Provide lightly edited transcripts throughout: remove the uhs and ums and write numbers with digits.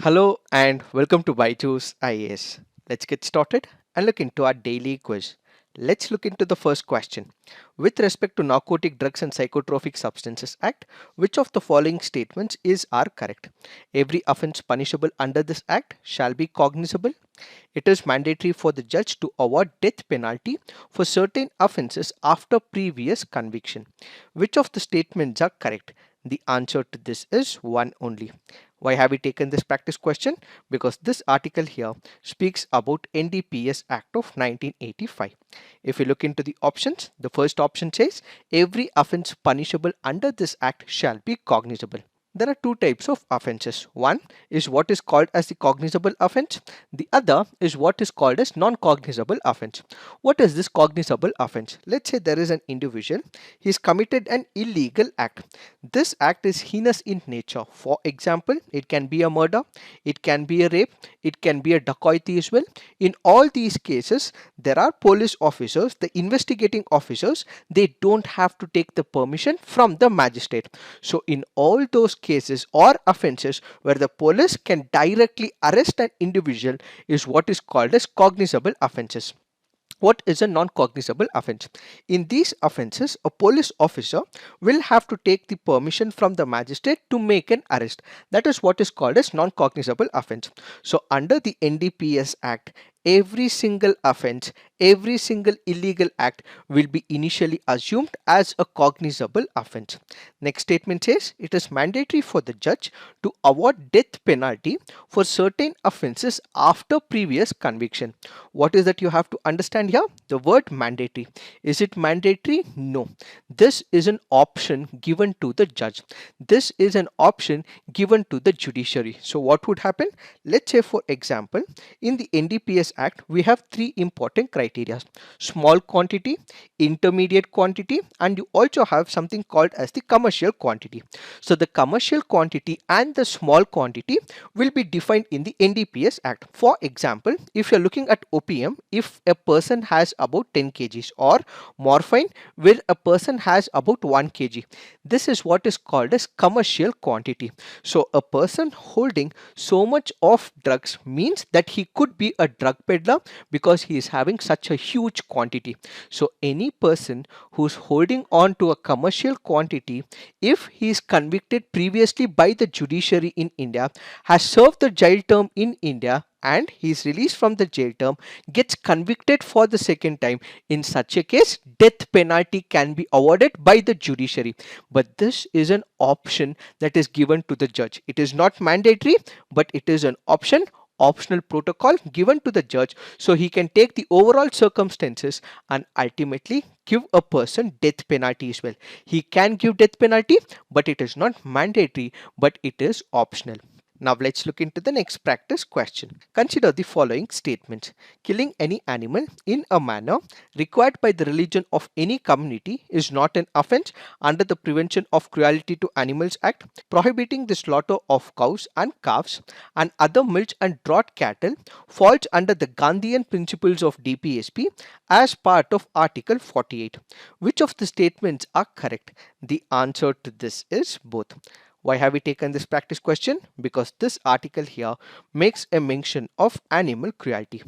Hello and welcome to BYJU'S IAS. Let's get started and look into our daily quiz. Let's look into the first question. With respect to Narcotic Drugs and Psychotropic Substances Act, which of the following statements are correct? Every offence punishable under this act shall be cognizable. It is mandatory for the judge to award death penalty for certain offences after previous conviction. Which of the statements are correct? The answer to this is one only. Why have we taken this practice question? Because this article here speaks about NDPS Act of 1985. If you look into the options, the first option says every offence punishable under this act shall be cognizable. There are two types of offences. One is what is called as the cognizable offence. The other is what is called as non-cognizable offence. What is this cognizable offence? Let's say there is an individual. He has committed an illegal act. This act is heinous in nature. For example, it can be a murder, it can be a rape, it can be a dacoity as well. In all these cases, there are police officers, the investigating officers, they don't have to take the permission from the magistrate. So in all those cases or offences where the police can directly arrest an individual is what is called as cognizable offences. What is a non-cognizable offence? In these offences, a police officer will have to take the permission from the magistrate to make an arrest. That is what is called as non-cognizable offence. So under the NDPS Act, every single offence, every single illegal act will be initially assumed as a cognizable offence. Next statement says it is mandatory for the judge to award death penalty for certain offences after previous conviction. What is that you have to understand here? The word mandatory. Is it mandatory? No. This is an option given to the judge. This is an option given to the judiciary. So what would happen? Let's say for example, in the NDPS Act, we have three important criteria: small quantity, intermediate quantity, and you also have something called as the commercial quantity. So the commercial quantity and the small quantity will be defined in the NDPS Act. For example, if you're looking at opium, if a person has about 10 kgs, or morphine where a person has about 1 kg, this is what is called as commercial quantity. So a person holding so much of drugs means that he could be a drug peddler because he is having such a huge quantity. So any person who's holding on to a commercial quantity, if he is convicted previously by the judiciary in India, has served the jail term in India, and he is released from the jail term, gets convicted for the second time, in such a case death penalty can be awarded by the judiciary. But this is an option that is given to the judge. It is not mandatory, but it is an optional protocol given to the judge, so he can take the overall circumstances and ultimately give a person death penalty as well. He can give death penalty, but it is not mandatory, but it is optional. Now let's look into the next practice question. Consider the following statements. Killing any animal in a manner required by the religion of any community is not an offence under the Prevention of Cruelty to Animals Act. Prohibiting the slaughter of cows and calves and other milch and draught cattle falls under the Gandhian principles of DPSP as part of Article 48. Which of the statements are correct? The answer to this is both. Why have we taken this practice question? Because this article here makes a mention of animal cruelty.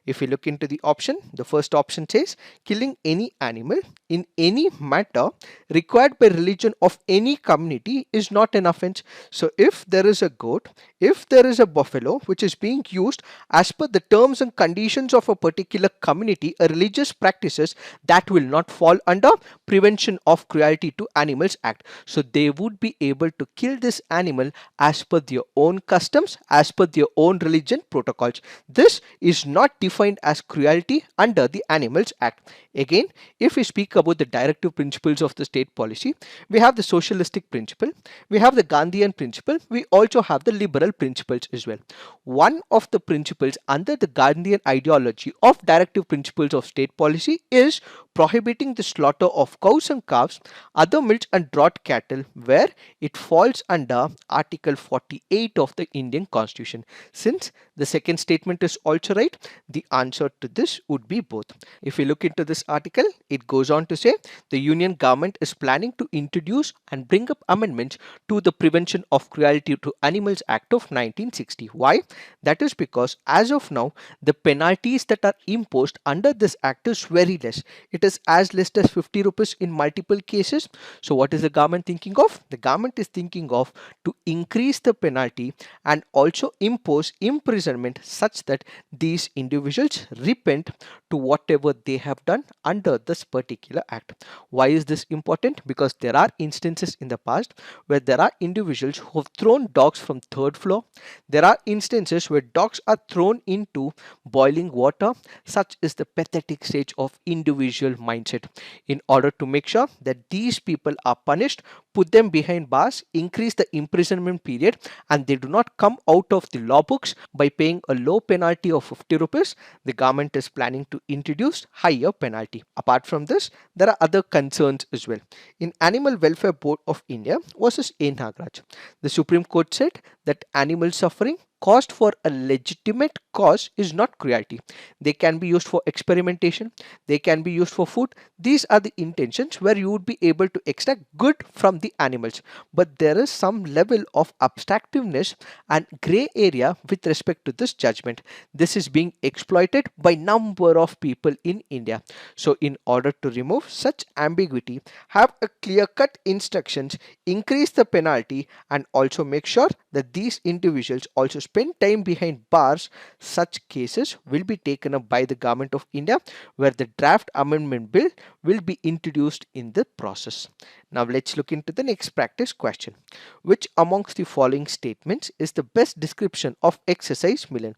If you look into the option, the first option says killing any animal in any matter required by religion of any community is not an offense. So if there is a goat, if there is a buffalo which is being used as per the terms and conditions of a particular community, a religious practices, that will not fall under Prevention of Cruelty to Animals Act. So they would be able to kill this animal as per their own customs, as per their own religion protocols. This is not defined as cruelty under the Animals Act. Again, if we speak about the directive principles of the state policy, we have the socialistic principle, we have the Gandhian principle, we also have the liberal principles as well. One of the principles under the Gandhian ideology of directive principles of state policy is prohibiting the slaughter of cows and calves, other milch and draught cattle, where it falls under Article 48 of the Indian Constitution. Since the second statement is also right, the answer to this would be both. If we look into this article, it goes on to say the Union government is planning to introduce and bring up amendments to the Prevention of Cruelty to Animals Act of of 1960. Why? That is because as of now, the penalties that are imposed under this act is very less. It is as less as 50 rupees in multiple cases. So what is the government thinking of? The government is thinking of to increase the penalty and also impose imprisonment such that these individuals repent to whatever they have done under this particular act. Why is this important? Because there are instances in the past where there are individuals who have thrown dogs from third floor. There are instances where dogs are thrown into boiling water. Such is the pathetic stage of individual mindset. In order to make sure that these people are punished, put them behind bars, increase the imprisonment period, and they do not come out of the law books by paying a low penalty of 50 rupees, the government is planning to introduce higher penalty. Apart from this, there are other concerns as well. In Animal Welfare Board of India versus A. Nagaraj, the Supreme Court said that animal suffering caused for a legitimate cause is not cruelty. They can be used for experimentation, they can be used for food. These are the intentions where you would be able to extract good from the animals. But there is some level of abstractiveness and grey area with respect to this judgment. This is being exploited by number of people in India. So in order to remove such ambiguity, have a clear-cut instructions, increase the penalty, and also make sure that these individuals also spend time behind bars. Such cases will be taken up by the Government of India, where the draft amendment bill will be introduced in the process. Now let's look into the next practice question. Which amongst the following statements is the best description of exercise Milan?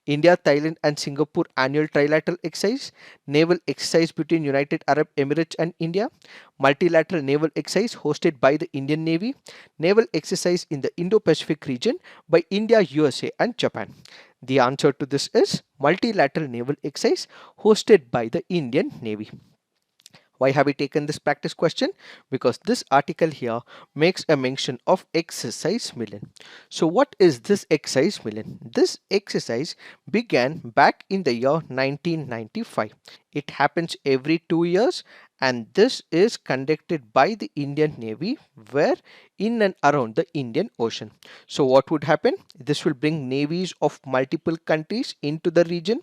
India, Thailand and Singapore annual trilateral exercise, naval exercise between United Arab Emirates and India, multilateral naval exercise hosted by the Indian Navy, naval exercise in the Indo-Pacific region by India, USA and Japan. The answer to this is multilateral naval exercise hosted by the Indian Navy. Why have we taken this practice question? Because this article here makes a mention of exercise Milan. So what is this exercise Milan? This exercise began back in the year 1995. It happens every 2 years, and this is conducted by the Indian Navy where in and around the Indian Ocean. So what would happen? This will bring navies of multiple countries into the region,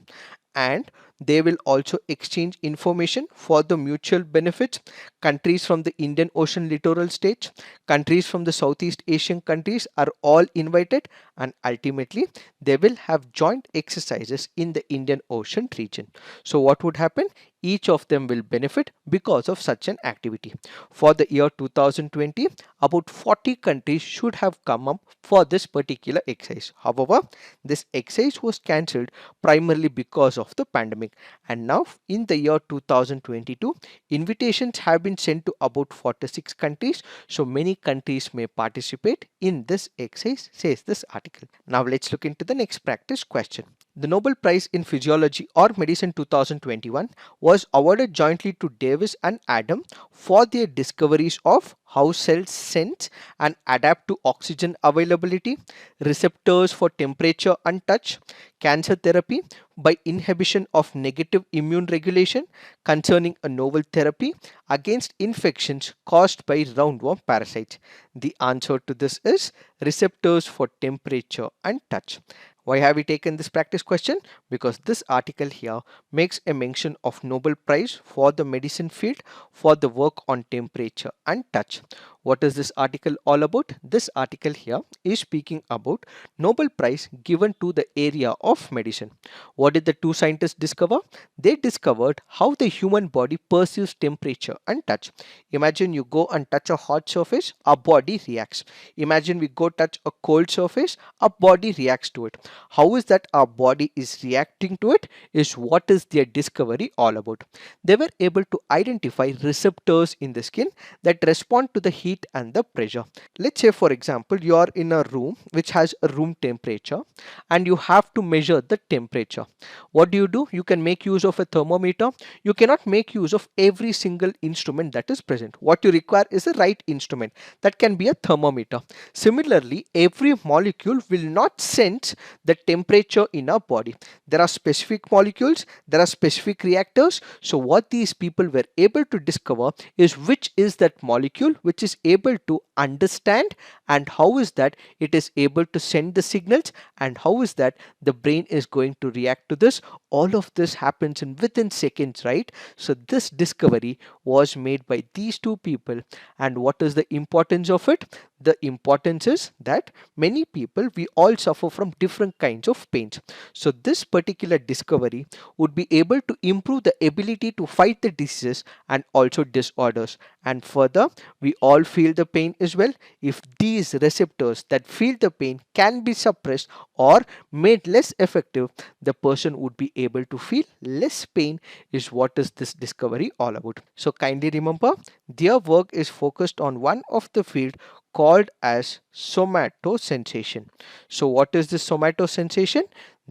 and they will also exchange information for the mutual benefits. Countries from the Indian Ocean littoral states, countries from the Southeast Asian countries are all invited, and ultimately they will have joint exercises in the Indian Ocean region. So what would happen? Each of them will benefit because of such an activity. For the year 2020, about 40 countries should have come up for this particular exercise. However, this exercise was cancelled primarily because of the pandemic. And now in the year 2022, invitations have been sent to about 46 countries. So many countries may participate in this exercise, says this article. Now let's look into the next practice question. The Nobel Prize in Physiology or Medicine 2021 was awarded jointly to Davis and Adam for their discoveries of how cells sense and adapt to oxygen availability, receptors for temperature and touch, cancer therapy by inhibition of negative immune regulation, concerning a novel therapy against infections caused by roundworm parasites. The answer to this is receptors for temperature and touch. Why have we taken this practice question? Because this article here makes a mention of Nobel Prize for the medicine field for the work on temperature and touch. What is this article all about? This article here is speaking about Nobel Prize given to the area of medicine. What did the two scientists discover? They discovered how the human body perceives temperature and touch. Imagine you go and touch a hot surface, our body reacts. Imagine we go touch a cold surface, our body reacts to it. How is that our body is reacting to it is what is their discovery all about. They were able to identify receptors in the skin that respond to the heat and the pressure. Let's say for example you are in a room which has a room temperature and you have to measure the temperature. What do? You can make use of a thermometer. You cannot make use of every single instrument that is present. What you require is the right instrument. That can be a thermometer. Similarly, every molecule will not sense the temperature in our body. There are specific molecules, there are specific reactors. So what these people were able to discover is which is that molecule which is able to understand and how is that it is able to send the signals, and how is that the brain is going to react to this. All of this happens in within seconds, right? So this discovery was made by these two people. And what is the importance of it? The importance is that many people, we all suffer from different kinds of pains. So this particular discovery would be able to improve the ability to fight the diseases and also disorders. And further, we all feel the pain as well. If these receptors that feel the pain can be suppressed or made less effective, the person would be able to feel less pain, is what is this discovery all about. So kindly remember, their work is focused on one of the field called as somatosensation. So what is this somatosensation?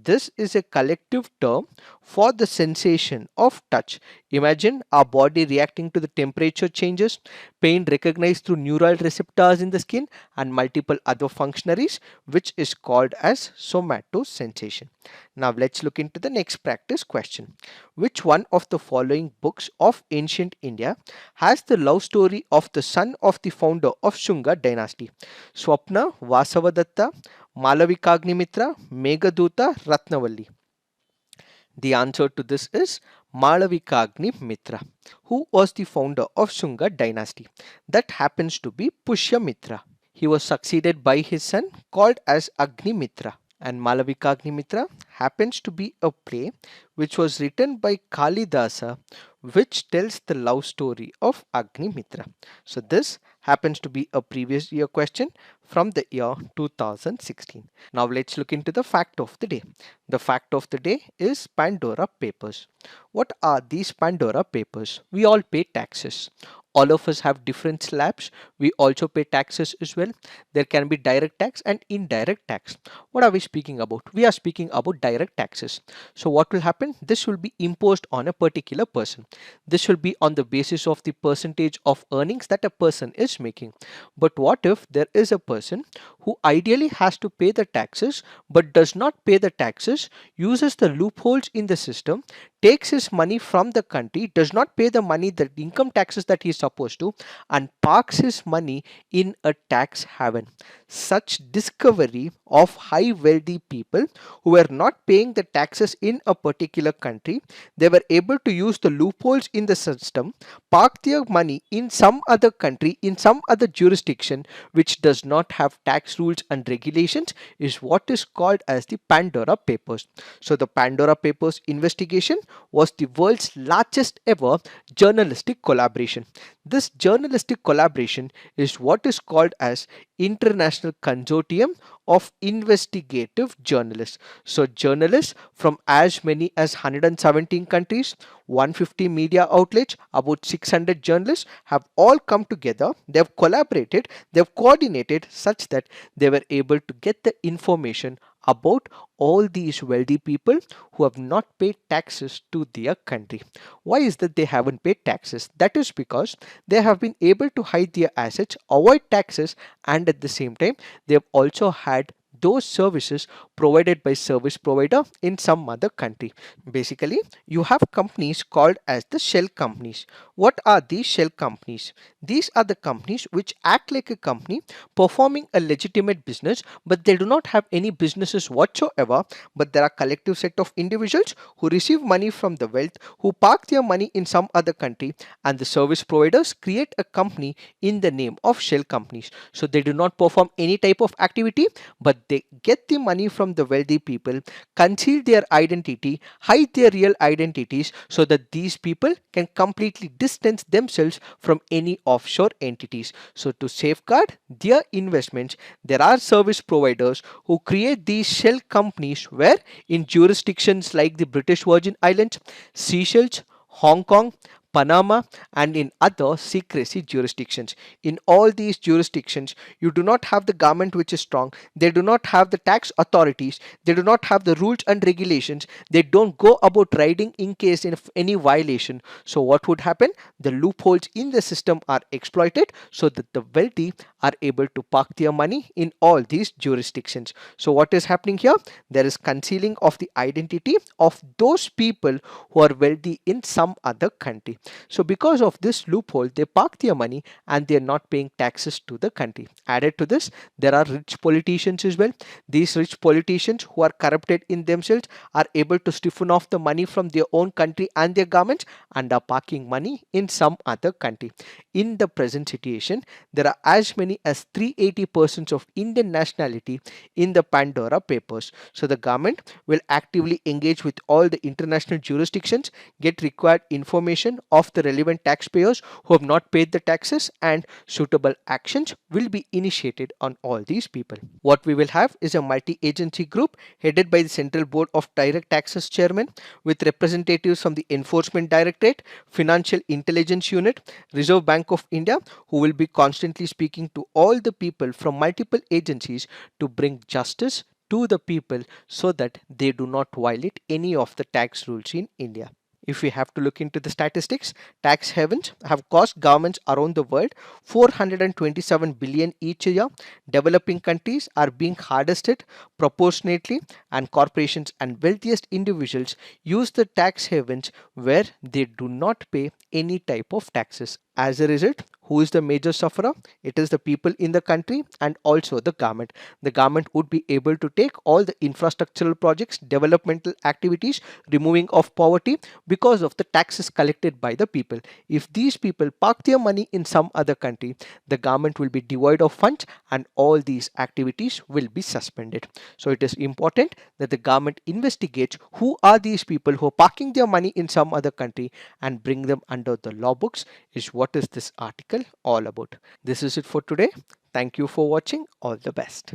This is a collective term for the sensation of touch. Imagine our body reacting to the temperature changes, pain recognized through neural receptors in the skin, and multiple other functionaries, which is called as somatosensation. Now let's look into the next practice question. Which one of the following books of ancient India has the love story of the son of the founder of Shunga dynasty? Swapna, Vasavadatta, Malavikagnimitra, Meghaduta, Ratnavalli. The answer to this is Malavikagni-mitra. Who was the founder of Shunga dynasty? That happens to be Pushyamitra. He was succeeded by his son called as Agnimitra. And Malavikagni-mitra happens to be a play which was written by Kalidasa, which tells the love story of Agnimitra. So this happens to be a previous year question from the year 2016. Now let's look into the fact of the day. The fact of the day is Pandora papers. What are these Pandora papers? We all pay taxes. All of us have different slabs. We also pay taxes as well. There can be direct tax and indirect tax. What are we speaking about? We are speaking about direct taxes. So what will happen? This will be imposed on a particular person. This will be on the basis of the percentage of earnings that a person is making. But what if there is a person who ideally has to pay the taxes but does not pay the taxes, uses the loopholes in the system, takes his money from the country, does not pay the money, the income taxes that he is supposed to, and parks his money in a tax haven? Such discovery of high wealthy people who were not paying the taxes in a particular country, they were able to use the loopholes in the system, park their money in some other country, in some other jurisdiction which does not have tax rules and regulations, is what is called as the Pandora papers. So the Pandora papers investigation was the world's largest ever journalistic collaboration. This journalistic collaboration is what is called as International Consortium of Investigative Journalists. So journalists from as many as 117 countries, 150 media outlets, about 600 journalists have all come together. They have collaborated, they have coordinated such that they were able to get the information about all these wealthy people who have not paid taxes to their country. Why is that they haven't paid taxes? That is because they have been able to hide their assets, avoid taxes, and at the same time they have also had those services provided by service provider in some other country. Basically, you have companies called as the shell companies. What are these shell companies? These are the companies which act like a company performing a legitimate business, but they do not have any businesses whatsoever, but there are collective set of individuals who receive money from the wealth, who park their money in some other country, and the service providers create a company in the name of shell companies. So they do not perform any type of activity, but they get the money from the wealthy people, conceal their identity, hide their real identities, so that these people can completely distance themselves from any offshore entities. So to safeguard their investments, there are service providers who create these shell companies where in jurisdictions like the British Virgin Islands, Seychelles, Hong Kong, Panama, and in other secrecy jurisdictions. In all these jurisdictions, you do not have the government which is strong. They do not have the tax authorities. They do not have the rules and regulations. They don't go about riding in case of any violation. So what would happen? The loopholes in the system are exploited so that the wealthy are able to park their money in all these jurisdictions. So what is happening here? There is concealing of the identity of those people who are wealthy in some other country. So because of this loophole, they park their money and they are not paying taxes to the country. Added to this, there are rich politicians as well. These rich politicians who are corrupted in themselves are able to stiffen off the money from their own country and their governments and are parking money in some other country. In the present situation, there are as many as 380 persons of Indian nationality in the Pandora papers. So the government will actively engage with all the international jurisdictions, get required information of the relevant taxpayers who have not paid the taxes, and suitable actions will be initiated on all these people. What we will have is a multi-agency group headed by the Central Board of Direct Taxes Chairman with representatives from the Enforcement Directorate, Financial Intelligence Unit, Reserve Bank of India, who will be constantly speaking to all the people from multiple agencies to bring justice to the people so that they do not violate any of the tax rules in India. If we have to look into the statistics, tax havens have cost governments around the world 427 billion each year. Developing countries are being hardest hit proportionately, and corporations and wealthiest individuals use the tax havens where they do not pay any type of taxes. As a result, who is the major sufferer? It is the people in the country and also the government. The government would be able to take all the infrastructural projects, developmental activities, removing of poverty because of the taxes collected by the people. If these people park their money in some other country, the government will be devoid of funds and all these activities will be suspended. So it is important that the government investigates who are these people who are parking their money in some other country and bring them under the law books, is what is this article all about. This is it for today. Thank you for watching. All the best.